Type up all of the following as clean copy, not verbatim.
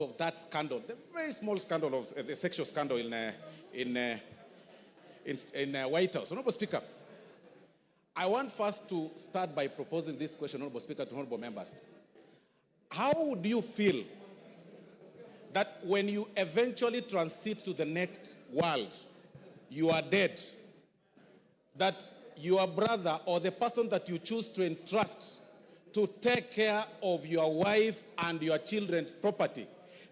of that scandal, the very small scandal of the sexual scandal in White House. Honorable Speaker, I want first to start by proposing this question, Honorable Speaker, to honorable members. How would you feel that when you eventually transit to the next world, you are dead, that your brother or the person that you choose to entrust to take care of your wife and your children's property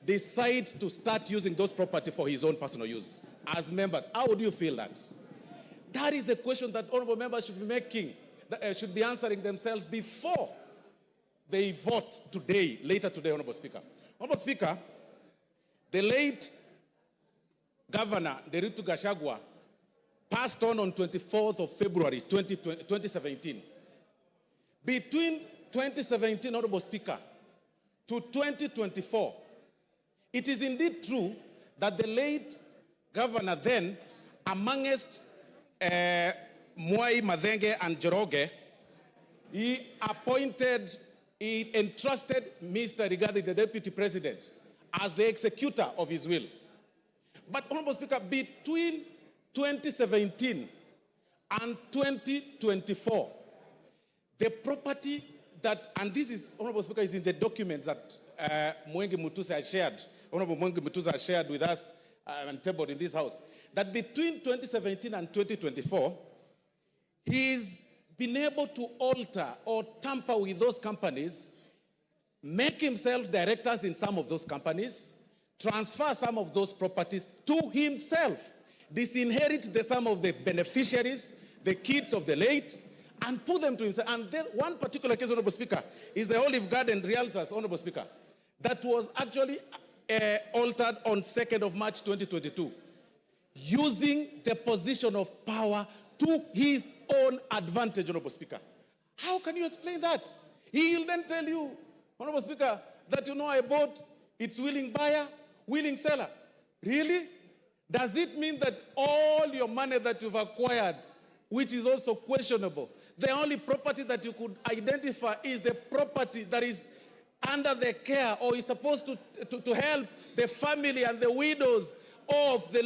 decides to start using those property for his own personal use? As members, how would you feel that? That is the question that honorable members should be making, should be answering themselves before they vote today, later today, Honorable Speaker. Honorable Speaker, the late Governor Ndugu Gachagua passed on 24th of February 2017. Between 2017, Honorable Speaker, to 2024, it is indeed true that the late governor then, amongst Mwai, Madenge, and Njoroge, he entrusted Mr. Rigathi, the deputy president, as the executor of his will. But, Honorable Speaker, between 2017 and 2024, the property that, and this is, Honorable Speaker, is in the documents that Mwengi Mutusa has shared, Honorable Mwengi Mutusa has shared with us and tabled in this house, that between 2017 and 2024, he's been able to alter or tamper with those companies, make himself directors in some of those companies, transfer some of those properties to himself, disinherit some of the beneficiaries, the kids of the late, and put them to himself. And then one particular case, Honorable Speaker, is the Olive Garden Realtors, Honorable Speaker, that was actually altered on 2nd of March 2022, using the position of power to his own advantage, Honorable Speaker. How can you explain that? He will then tell you, Honorable Speaker, that I bought its willing buyer, willing seller. Really? Does it mean that all your money that you've acquired, which is also questionable, the only property that you could identify is the property that is under the care or is supposed to help the family and the widows of your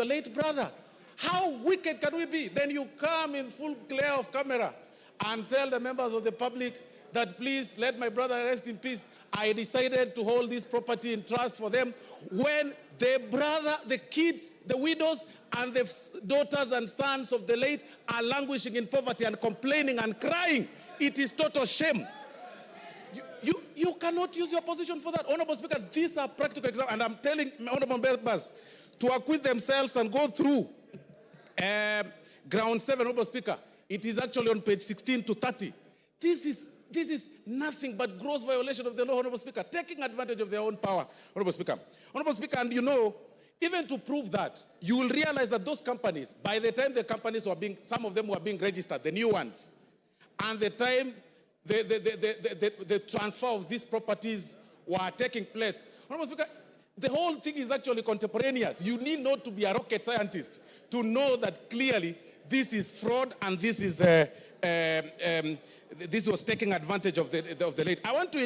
late brother? How wicked can we be? Then you come in full glare of camera and tell the members of the public that please let my brother rest in peace. I decided to hold this property in trust for them, when the brother, the kids, the widows, and the daughters and sons of the late are languishing in poverty and complaining and crying. It is total shame. You cannot use your position for that. Honorable Speaker, these are practical examples, and I'm telling honorable members to acquit themselves and go through ground 7, Honorable Speaker. It is actually on page 16 to 30. This is nothing but gross violation of the law, Honorable Speaker, taking advantage of their own power, Honorable Speaker. Honorable Speaker, and even to prove that, you will realize that those companies, by the time the companies some of them were being registered, the new ones, and the time the transfer of these properties were taking place, Honorable Speaker, the whole thing is actually contemporaneous. You need not to be a rocket scientist to know that clearly this is fraud and this is this was taking advantage of the late. I want to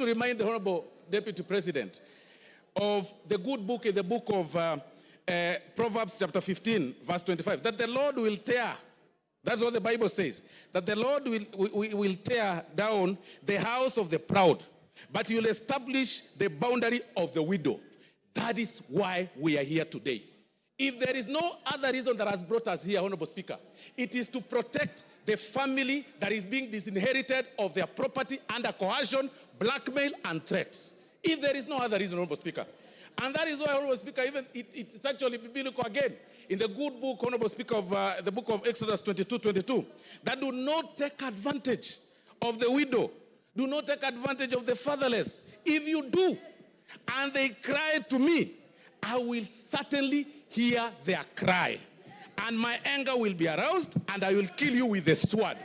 remind the Honorable Deputy President of the good book in the book of Proverbs chapter 15, verse 25, that the Lord will tear, that's what the Bible says, that the Lord will tear down the house of the proud, but he will establish the boundary of the widow. That is why we are here today. If there is no other reason that has brought us here, Honorable Speaker, it is to protect the family that is being disinherited of their property under coercion, blackmail, and threats. If there is no other reason, Honorable Speaker. And that is why, Honorable Speaker, even it's actually biblical again, in the good book, Honorable Speaker, of the book of Exodus 22:22, that do not take advantage of the widow, do not take advantage of the fatherless. If you do, and they cry to me, I will certainly hear their cry, and my anger will be aroused, and I will kill you with the sword.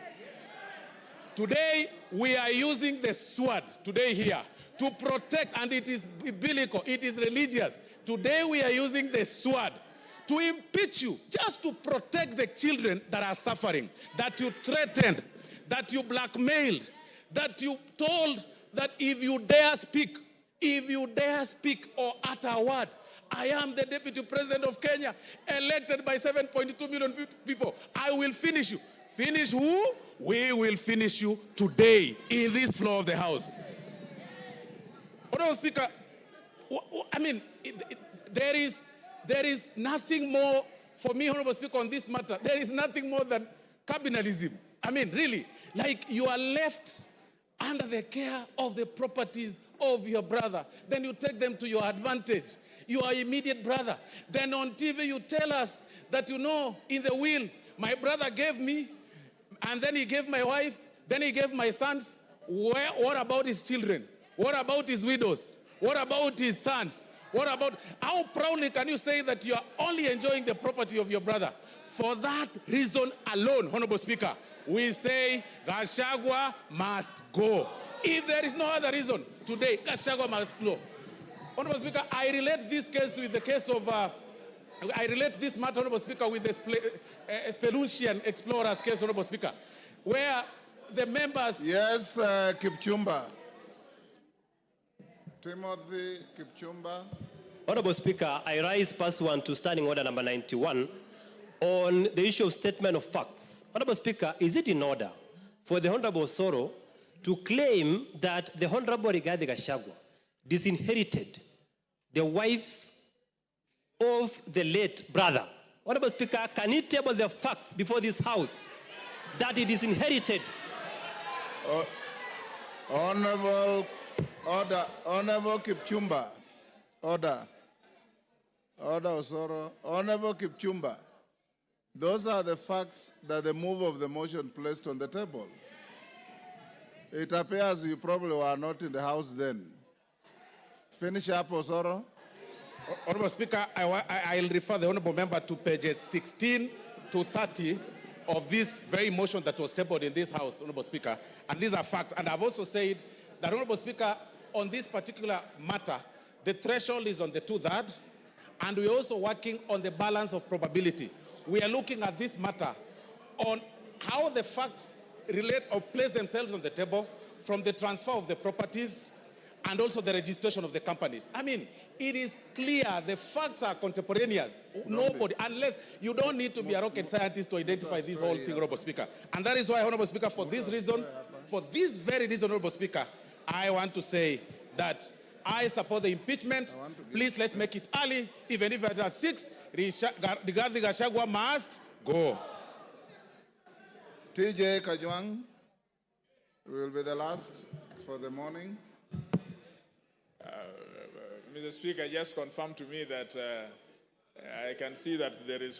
Today, we are using the sword, today here, to protect, and it is biblical, it is religious. Today, we are using the sword to impeach you, just to protect the children that are suffering, that you threatened, that you blackmailed, that you told that if you dare speak If you dare speak or utter a word, I am the Deputy President of Kenya, elected by 7.2 million people. I will finish you. Finish who? We will finish you today in this floor of the House. Honorable Speaker, I mean, there is nothing more for me, Honorable Speaker, on this matter. There is nothing more than cabinalism. I mean, really, like you are left under the care of the properties of your brother. Then you take them to your advantage. Your immediate brother. Then on TV you tell us that, you know, in the will, my brother gave me, and then he gave my wife, then he gave my sons. What about his children? What about his widows? What about his sons? What about, how proudly can you say that you are only enjoying the property of your brother? For that reason alone, Honorable Speaker, we say Gachagua must go. If there is no other reason, today, Gachagua must go. Honorable Speaker, I relate this case with the case of, I relate this matter, Honorable Speaker, with the Spelunchian explorers case, Honorable Speaker, where the members... Yes, Kipchumba. Timothy Kipchumba. Honorable Speaker, I rise pursuant to Standing Order number 91 on the issue of statement of facts. Honorable Speaker, is it in order for the Honorable Osoro to claim that the Honorable Rigathi Gachagua disinherited the wife of the late brother? Honorable Speaker, can he table the facts before this House that he disinherited? Honorable Kipchumba. Order Osoro. Honorable Kipchumba. Those are the facts that the move of the motion placed on the table. It appears you probably were not in the House then. Finish up, Osoro. Honorable Speaker, I'll refer the Honorable Member to pages 16 to 30 of this very motion that was tabled in this House, Honorable Speaker. And these are facts. And I've also said that, Honorable Speaker, on this particular matter, the threshold is on the 2/3, and we're also working on the balance of probability. We are looking at this matter on how the facts relate or place themselves on the table from the transfer of the properties and also the registration of the companies. I mean, it is clear the facts are contemporaneous. Nobody, unless you don't need to be a rocket scientist to identify this whole thing, Honorable Speaker. And that is why, Honorable Speaker, for this reason, for this very reason, Honorable Speaker, I want to say that I support the impeachment. Please, let's make it early. Even if it's at 6, Rigathi Gachagua must go. TJ Kajwang will be the last for the morning. Mr. Speaker, just confirm to me that I can see that there is one.